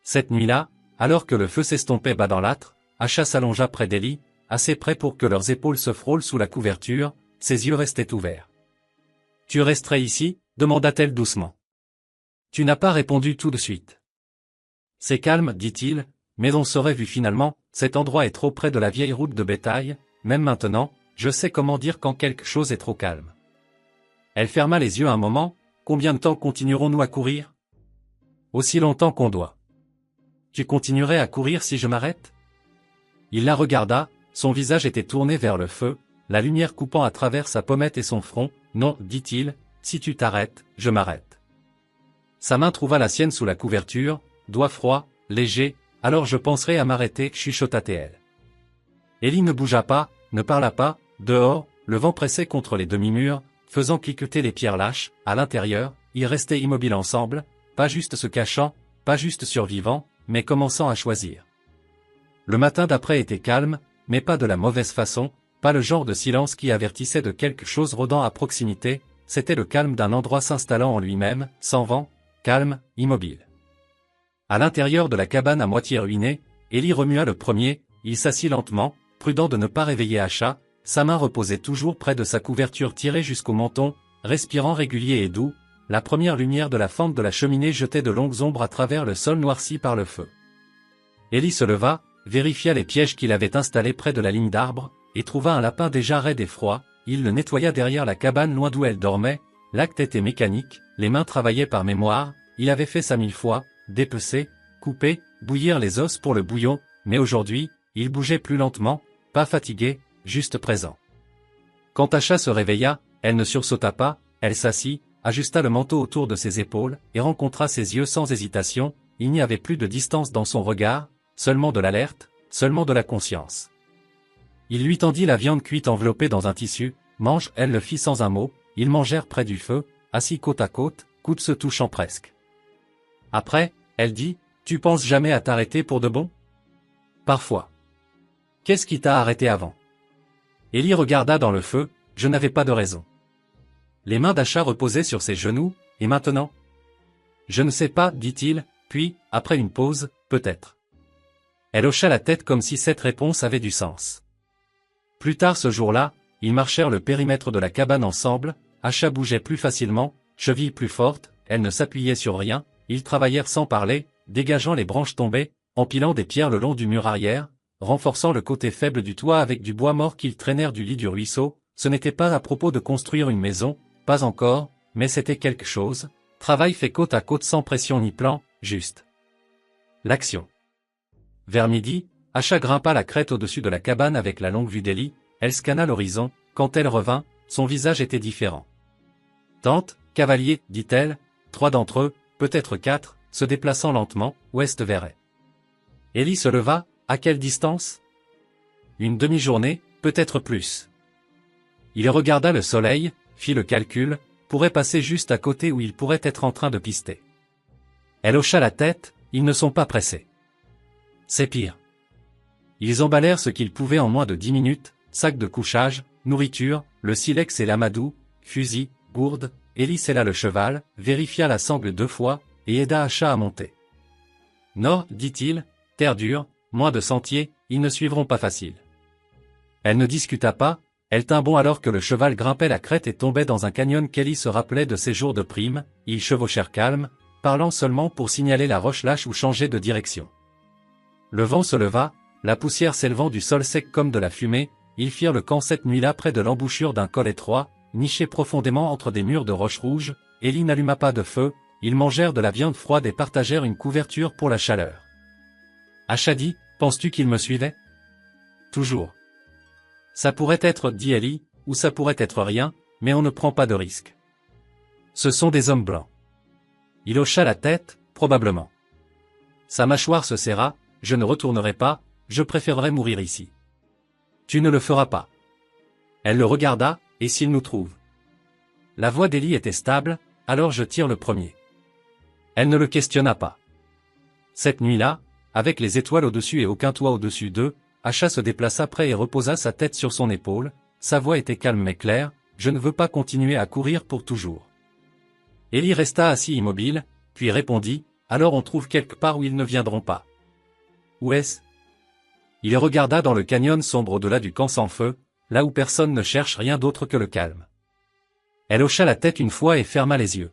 Cette nuit-là, alors que le feu s'estompait bas dans l'âtre, Acha s'allongea près d'Élie, assez près pour que leurs épaules se frôlent sous la couverture, ses yeux restaient ouverts. « Tu resterais ici » demanda-t-elle doucement. « Tu n'as pas répondu tout de suite. »« C'est calme, dit-il, mais on s'aurait vu finalement, cet endroit est trop près de la vieille route de bétail, même maintenant, je sais comment dire quand quelque chose est trop calme. » Elle ferma les yeux un moment, « Combien de temps continuerons-nous à courir ?»« Aussi longtemps qu'on doit. »« Tu continuerais à courir si je m'arrête ?» Il la regarda, son visage était tourné vers le feu, la lumière coupant à travers sa pommette et son front. « Non, dit-il, si tu t'arrêtes, je m'arrête. » Sa main trouva la sienne sous la couverture, doigt froid, léger, « Alors je penserai à m'arrêter, chuchota-t-elle. » Élie ne bougea pas, ne parla pas, dehors, le vent pressait contre les demi-murs, faisant cliqueter les pierres lâches, à l'intérieur, ils restaient immobiles ensemble, pas juste se cachant, pas juste survivant, mais commençant à choisir. Le matin d'après était calme, mais pas de la mauvaise façon, pas le genre de silence qui avertissait de quelque chose rôdant à proximité, c'était le calme d'un endroit s'installant en lui-même, sans vent, calme, immobile. À l'intérieur de la cabane à moitié ruinée, Élie remua le premier, il s'assit lentement, prudent de ne pas réveiller Acha, sa main reposait toujours près de sa couverture tirée jusqu'au menton, respirant régulier et doux, la première lumière de la fente de la cheminée jetait de longues ombres à travers le sol noirci par le feu. Élie se leva, vérifia les pièges qu'il avait installés près de la ligne d'arbres, et trouva un lapin déjà raide et froid, il le nettoya derrière la cabane loin d'où elle dormait, l'acte était mécanique, les mains travaillaient par mémoire, il avait fait ça 1000 fois, dépecer, couper, bouillir les os pour le bouillon, mais aujourd'hui, il bougeait plus lentement, pas fatigué, juste présent. Quand Acha se réveilla, elle ne sursauta pas, elle s'assit, ajusta le manteau autour de ses épaules, et rencontra ses yeux sans hésitation, il n'y avait plus de distance dans son regard, seulement de l'alerte, seulement de la conscience. Il lui tendit la viande cuite enveloppée dans un tissu, mange, elle le fit sans un mot, ils mangèrent près du feu, assis côte à côte, coudes se touchant presque. Après, elle dit, « Tu penses jamais à t'arrêter pour de bon ?»« Parfois. »« Qu'est-ce qui t'a arrêté avant ?» Élie regarda dans le feu, « Je n'avais pas de raison. » Les mains d'Acha reposaient sur ses genoux, « Et maintenant ?»« Je ne sais pas, dit-il, puis, après une pause, peut-être. » Elle hocha la tête comme si cette réponse avait du sens. Plus tard ce jour-là, ils marchèrent le périmètre de la cabane ensemble, Acha bougeait plus facilement, cheville plus forte, elle ne s'appuyait sur rien, ils travaillèrent sans parler, dégageant les branches tombées, empilant des pierres le long du mur arrière, renforçant le côté faible du toit avec du bois mort qu'ils traînèrent du lit du ruisseau, ce n'était pas à propos de construire une maison, pas encore, mais c'était quelque chose, travail fait côte à côte sans pression ni plan, juste. L'action. Vers midi, Acha grimpa la crête au-dessus de la cabane avec la longue vue d'Élie, elle scanna l'horizon, quand elle revint, son visage était différent. « Tante, cavalier, dit-elle, 3 d'entre eux, peut-être 4, se déplaçant lentement, ouest vers elle. » Élie se leva, à quelle distance ? Une demi-journée, peut-être plus. Il regarda le soleil, fit le calcul, pourrait passer juste à côté où il pourrait être en train de pister. Elle hocha la tête, ils ne sont pas pressés. C'est pire. Ils emballèrent ce qu'ils pouvaient en moins de 10 minutes, sac de couchage, nourriture, le silex et l'amadou, fusil, gourde, Élie sella le cheval, vérifia la sangle 2 fois, et aida Acha à monter. Non, dit-il, terre dure, moins de sentiers, ils ne suivront pas facile. Elle ne discuta pas, elle tint bon alors que le cheval grimpait la crête et tombait dans un canyon qu'Élie se rappelait de ses jours de prime, ils chevauchèrent calmes, parlant seulement pour signaler la roche lâche ou changer de direction. Le vent se leva, la poussière s'élevant du sol sec comme de la fumée, ils firent le camp cette nuit-là près de l'embouchure d'un col étroit, niché profondément entre des murs de roches rouges, Élie n'alluma pas de feu, ils mangèrent de la viande froide et partagèrent une couverture pour la chaleur. Acha dit, penses-tu qu'il me suivait ? Toujours. Ça pourrait être, dit Élie, ou ça pourrait être rien, mais on ne prend pas de risque. Ce sont des hommes blancs. Il hocha la tête, probablement. Sa mâchoire se serra, je ne retournerai pas, je préférerais mourir ici. Tu ne le feras pas. Elle le regarda, et s'il nous trouve? La voix d'Ellie était stable, alors je tire le premier. Elle ne le questionna pas. Cette nuit-là, avec les étoiles au-dessus et aucun toit au-dessus d'eux, Asha se déplaça près et reposa sa tête sur son épaule, sa voix était calme mais claire, je ne veux pas continuer à courir pour toujours. Ellie resta assis immobile, puis répondit, alors on trouve quelque part où ils ne viendront pas. Où est-ce? Il regarda dans le canyon sombre au-delà du camp sans feu, là où personne ne cherche rien d'autre que le calme. Elle hocha la tête une fois et ferma les yeux.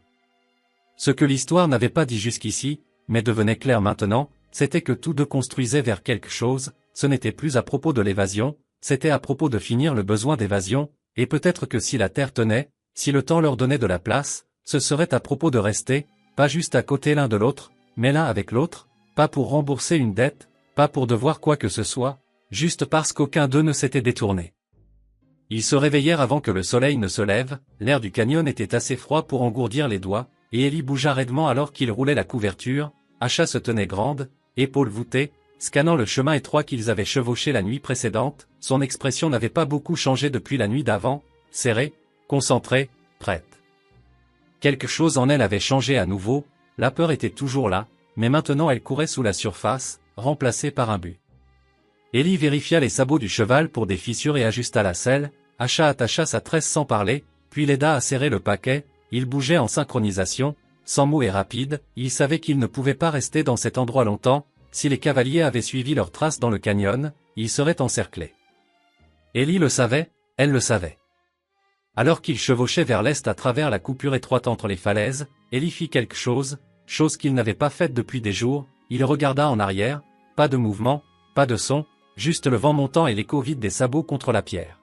Ce que l'histoire n'avait pas dit jusqu'ici, mais devenait clair maintenant, c'était que tous deux construisaient vers quelque chose, ce n'était plus à propos de l'évasion, c'était à propos de finir le besoin d'évasion, et peut-être que si la terre tenait, si le temps leur donnait de la place, ce serait à propos de rester, pas juste à côté l'un de l'autre, mais l'un avec l'autre, pas pour rembourser une dette, pas pour devoir quoi que ce soit, juste parce qu'aucun d'eux ne s'était détourné. Ils se réveillèrent avant que le soleil ne se lève, l'air du canyon était assez froid pour engourdir les doigts, et Ellie bougea raidement alors qu'il roulait la couverture, Asha se tenait grande, épaules voûtées, scannant le chemin étroit qu'ils avaient chevauché la nuit précédente, son expression n'avait pas beaucoup changé depuis la nuit d'avant, serrée, concentrée, prête. Quelque chose en elle avait changé à nouveau, la peur était toujours là, mais maintenant elle courait sous la surface, remplacée par un but. Ellie vérifia les sabots du cheval pour des fissures et ajusta la selle, Asha attacha sa tresse sans parler, puis l'aida à serrer le paquet, il bougeait en synchronisation, sans mots et rapide, il savait qu'il ne pouvait pas rester dans cet endroit longtemps, si les cavaliers avaient suivi leurs traces dans le canyon, ils seraient encerclés. Ellie le savait, elle le savait. Alors qu'il chevauchait vers l'est à travers la coupure étroite entre les falaises, Ellie fit quelque chose, chose qu'il n'avait pas faite depuis des jours, il regarda en arrière, pas de mouvement, pas de son, juste le vent montant et l'écho vide des sabots contre la pierre.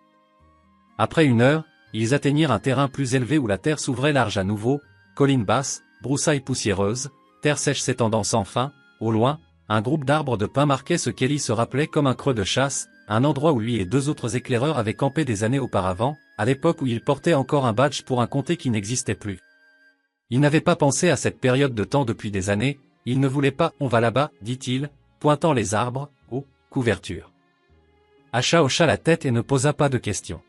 Après une heure, ils atteignirent un terrain plus élevé où la terre s'ouvrait large à nouveau, collines basses, broussailles poussiéreuses, terre sèche s'étendant sans fin, au loin, un groupe d'arbres de pin marquait ce qu'Ellie se rappelait comme un creux de chasse, un endroit où lui et deux autres éclaireurs avaient campé des années auparavant, à l'époque où il portait encore un badge pour un comté qui n'existait plus. Il n'avait pas pensé à cette période de temps depuis des années, il ne voulait pas, on va là-bas, dit-il, pointant les arbres, aux couvertures. Asha hocha la tête et ne posa pas de questions.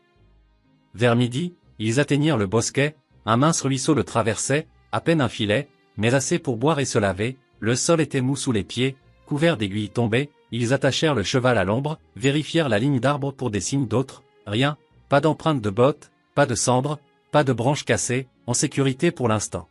Vers midi, ils atteignirent le bosquet, un mince ruisseau le traversait, à peine un filet, mais assez pour boire et se laver, le sol était mou sous les pieds, couvert d'aiguilles tombées, ils attachèrent le cheval à l'ombre, vérifièrent la ligne d'arbres pour des signes d'autres, rien, pas d'empreintes de bottes, pas de cendres, pas de branches cassées, en sécurité pour l'instant.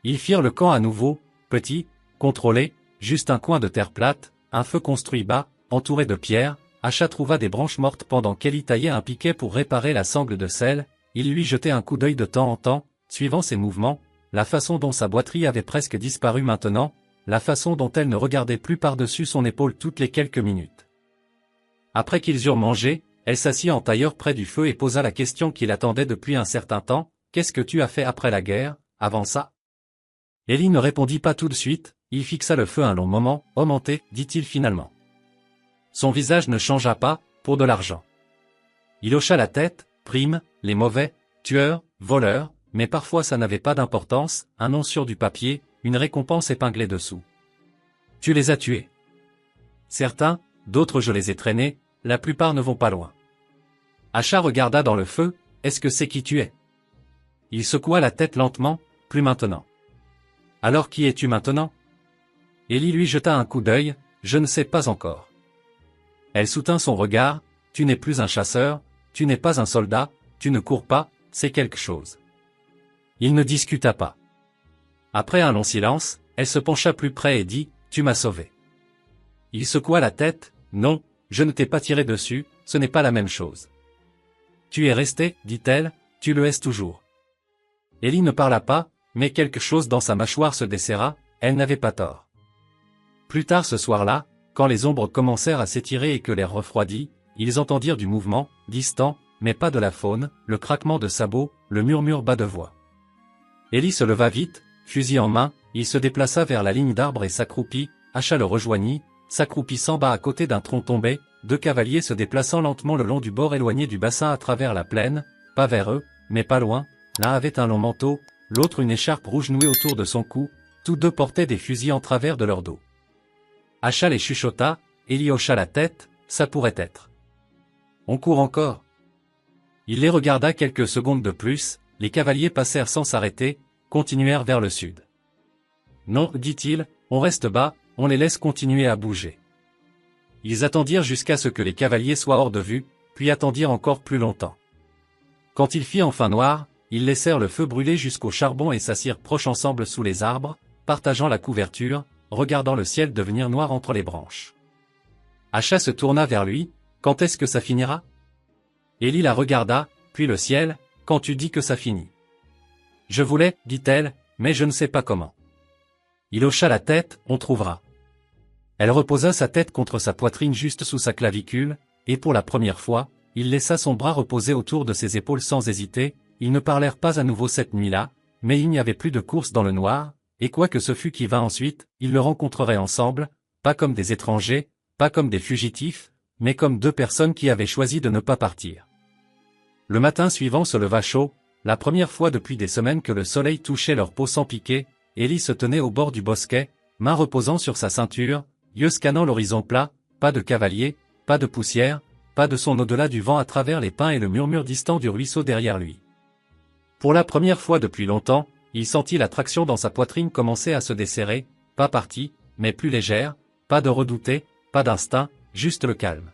Ils firent le camp à nouveau, petit, contrôlé, juste un coin de terre plate, un feu construit bas, entouré de pierres, Asha trouva des branches mortes pendant qu'Ellie taillait un piquet pour réparer la sangle de sel, il lui jetait un coup d'œil de temps en temps, suivant ses mouvements, la façon dont sa boiterie avait presque disparu maintenant, la façon dont elle ne regardait plus par-dessus son épaule toutes les quelques minutes. Après qu'ils eurent mangé, elle s'assit en tailleur près du feu et posa la question qu'il attendait depuis un certain temps, « Qu'est-ce que tu as fait après la guerre, avant ça ?» Ellie ne répondit pas tout de suite, il fixa le feu un long moment, « Oh Monté, dit-il finalement. » Son visage ne changea pas, pour de l'argent. Il hocha la tête, prime, les mauvais, tueurs, voleurs, mais parfois ça n'avait pas d'importance, un nom sur du papier, une récompense épinglée dessous. Tu les as tués. Certains, d'autres je les ai traînés, la plupart ne vont pas loin. Asha regarda dans le feu, est-ce que c'est qui tu es? Il secoua la tête lentement, plus maintenant. Alors qui es-tu maintenant? Ellie lui jeta un coup d'œil, je ne sais pas encore. Elle soutint son regard, tu n'es plus un chasseur, tu n'es pas un soldat, tu ne cours pas, c'est quelque chose. Il ne discuta pas. Après un long silence, elle se pencha plus près et dit, tu m'as sauvé. Il secoua la tête, non, je ne t'ai pas tiré dessus, ce n'est pas la même chose. Tu es resté, dit-elle, tu le es toujours. Ellie ne parla pas, mais quelque chose dans sa mâchoire se desserra, elle n'avait pas tort. Plus tard ce soir-là, quand les ombres commencèrent à s'étirer et que l'air refroidit, ils entendirent du mouvement, distant, mais pas de la faune, le craquement de sabots, le murmure bas de voix. Ellie se leva vite, fusil en main, il se déplaça vers la ligne d'arbres et s'accroupit, Asha le rejoignit, s'accroupissant bas à côté d'un tronc tombé, deux cavaliers se déplaçant lentement le long du bord éloigné du bassin à travers la plaine, pas vers eux, mais pas loin, l'un avait un long manteau, l'autre une écharpe rouge nouée autour de son cou, tous deux portaient des fusils en travers de leur dos. Asha les chuchota, Élie hocha la tête, ça pourrait être. On court encore. Il les regarda quelques secondes de plus, les cavaliers passèrent sans s'arrêter, continuèrent vers le sud. Non, dit-il, on reste bas, on les laisse continuer à bouger. Ils attendirent jusqu'à ce que les cavaliers soient hors de vue, puis attendirent encore plus longtemps. Quand il fit enfin noir, ils laissèrent le feu brûler jusqu'au charbon et s'assirent proches ensemble sous les arbres, partageant la couverture, regardant le ciel devenir noir entre les branches. Asha se tourna vers lui, quand est-ce que ça finira? Élie la regarda, puis le ciel, quand tu dis que ça finit. Je voulais, dit-elle, mais je ne sais pas comment. Il hocha la tête, on trouvera. Elle reposa sa tête contre sa poitrine juste sous sa clavicule, et pour la première fois, il laissa son bras reposer autour de ses épaules sans hésiter. Ils ne parlèrent pas à nouveau cette nuit-là, mais il n'y avait plus de course dans le noir, et quoi que ce fût qui vint ensuite, ils le rencontreraient ensemble, pas comme des étrangers, pas comme des fugitifs, mais comme deux personnes qui avaient choisi de ne pas partir. Le matin suivant se leva chaud, la première fois depuis des semaines que le soleil touchait leur peau sans piquer. Élie se tenait au bord du bosquet, main reposant sur sa ceinture, yeux scannant l'horizon plat, pas de cavalier, pas de poussière, pas de son au-delà du vent à travers les pins et le murmure distant du ruisseau derrière lui. Pour la première fois depuis longtemps, il sentit la traction dans sa poitrine commencer à se desserrer, pas partie, mais plus légère, pas de redouté, pas d'instinct, juste le calme.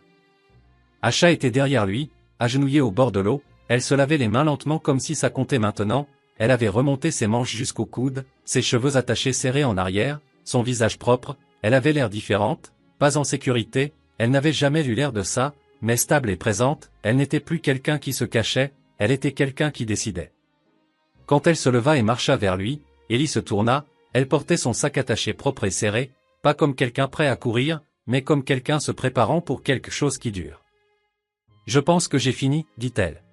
Asha était derrière lui, agenouillée au bord de l'eau, elle se lavait les mains lentement comme si ça comptait maintenant, elle avait remonté ses manches jusqu'au coude, ses cheveux attachés serrés en arrière, son visage propre, elle avait l'air différente, pas en sécurité, elle n'avait jamais eu l'air de ça, mais stable et présente, elle n'était plus quelqu'un qui se cachait, elle était quelqu'un qui décidait. Quand elle se leva et marcha vers lui, Élie se tourna, elle portait son sac attaché propre et serré, pas comme quelqu'un prêt à courir, mais comme quelqu'un se préparant pour quelque chose qui dure. « Je pense que j'ai fini, dit-elle. »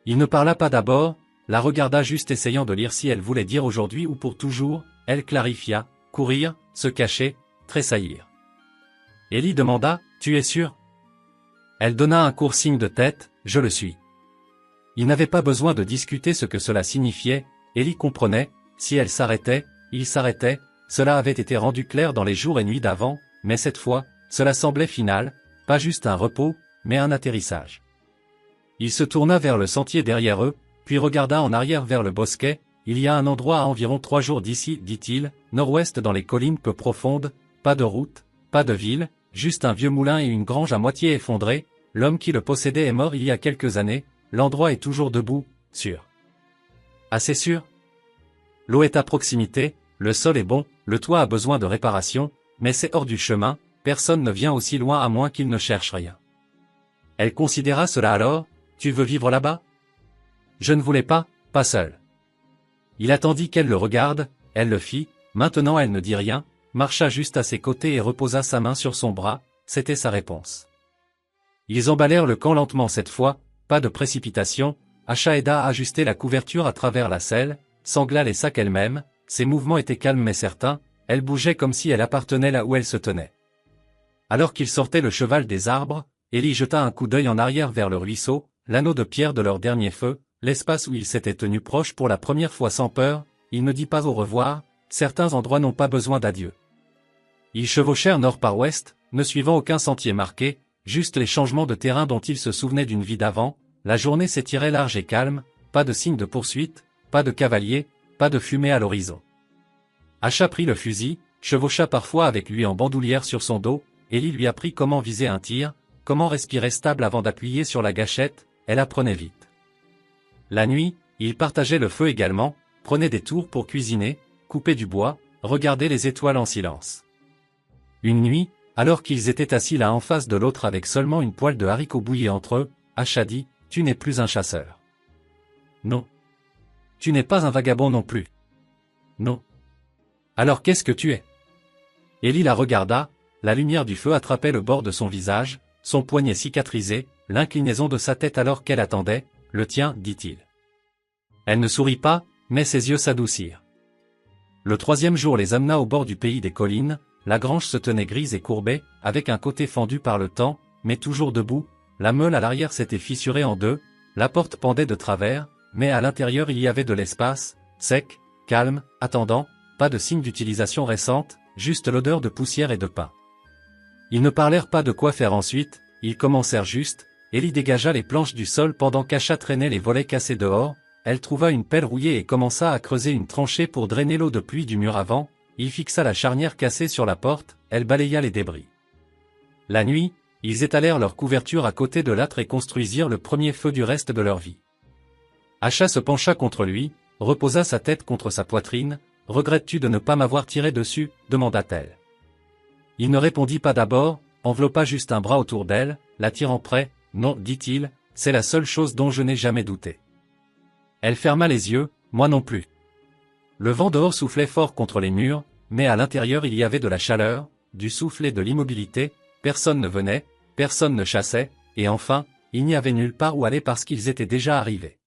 Il ne parla pas d'abord, la regarda juste essayant de lire si elle voulait dire aujourd'hui ou pour toujours, elle clarifia, courir, se cacher, tressaillir. Élie demanda, « Tu es sûr ?» Elle donna un court signe de tête, « Je le suis. » Il n'avait pas besoin de discuter ce que cela signifiait, Élie comprenait, si elle s'arrêtait, il s'arrêtait, cela avait été rendu clair dans les jours et nuits d'avant, mais cette fois, cela semblait final, pas juste un repos, mais un atterrissage. Il se tourna vers le sentier derrière eux, puis regarda en arrière vers le bosquet. Il y a un endroit à environ 3 jours d'ici, dit-il, nord-ouest dans les collines peu profondes, pas de route, pas de ville, juste un vieux moulin et une grange à moitié effondrée. L'homme qui le possédait est mort il y a quelques années, l'endroit est toujours debout, sûr. Assez sûr? L'eau est à proximité, le sol est bon, le toit a besoin de réparation, mais c'est hors du chemin, personne ne vient aussi loin à moins qu'il ne cherche rien. Elle considéra cela alors, tu veux vivre là-bas? Je ne voulais pas seul. Il attendit qu'elle le regarde, elle le fit, maintenant elle ne dit rien, marcha juste à ses côtés et reposa sa main sur son bras, c'était sa réponse. Ils emballèrent le camp lentement cette fois, pas de précipitation, Asha aida à ajuster la couverture à travers la selle, sangla les sacs elle-même, ses mouvements étaient calmes mais certains, elle bougeait comme si elle appartenait là où elle se tenait. Alors qu'ils sortaient le cheval des arbres, Élie jeta un coup d'œil en arrière vers le ruisseau, l'anneau de pierre de leur dernier feu, l'espace où ils s'étaient tenus proches pour la première fois sans peur, il ne dit pas au revoir, certains endroits n'ont pas besoin d'adieu. Ils chevauchèrent nord par ouest, ne suivant aucun sentier marqué, juste les changements de terrain dont ils se souvenaient d'une vie d'avant, la journée s'étirait large et calme, pas de signe de poursuite, pas de cavalier, pas de fumée à l'horizon. Asha prit le fusil, chevaucha parfois avec lui en bandoulière sur son dos, Élie lui apprit comment viser un tir, comment respirer stable avant d'appuyer sur la gâchette, elle apprenait vite. La nuit, ils partageaient le feu également, prenaient des tours pour cuisiner, couper du bois, regarder les étoiles en silence. Une nuit, alors qu'ils étaient assis l'un en face de l'autre avec seulement une poêle de haricots bouillis entre eux, Asha dit, « Tu n'es plus un chasseur. » « Non. »« Tu n'es pas un vagabond non plus. »« Non. »« Alors qu'est-ce que tu es ?» Élie la regarda, la lumière du feu attrapait le bord de son visage, son poignet cicatrisé, l'inclinaison de sa tête alors qu'elle attendait, « Le tien, dit-il. » Elle ne sourit pas, mais ses yeux s'adoucirent. Le 3e jour les amena au bord du pays des collines, la grange se tenait grise et courbée, avec un côté fendu par le temps, mais toujours debout, la meule à l'arrière s'était fissurée en deux, la porte pendait de travers, mais à l'intérieur il y avait de l'espace, sec, calme, attendant, pas de signe d'utilisation récente, juste l'odeur de poussière et de pain. Ils ne parlèrent pas de quoi faire ensuite, ils commencèrent juste. Ellie dégagea les planches du sol pendant qu'Acha traînait les volets cassés dehors, elle trouva une pelle rouillée et commença à creuser une tranchée pour drainer l'eau de pluie du mur avant, il fixa la charnière cassée sur la porte, elle balaya les débris. La nuit, ils étalèrent leur couverture à côté de l'âtre et construisirent le premier feu du reste de leur vie. Acha se pencha contre lui, reposa sa tête contre sa poitrine. « Regrettes-tu de ne pas m'avoir tiré dessus ?» demanda-t-elle. Il ne répondit pas d'abord, enveloppa juste un bras autour d'elle, l'attirant près. « Non, dit-il, c'est la seule chose dont je n'ai jamais douté. » Elle ferma les yeux, moi non plus. Le vent dehors soufflait fort contre les murs, mais à l'intérieur il y avait de la chaleur, du souffle et de l'immobilité, personne ne venait, personne ne chassait, et enfin, il n'y avait nulle part où aller parce qu'ils étaient déjà arrivés.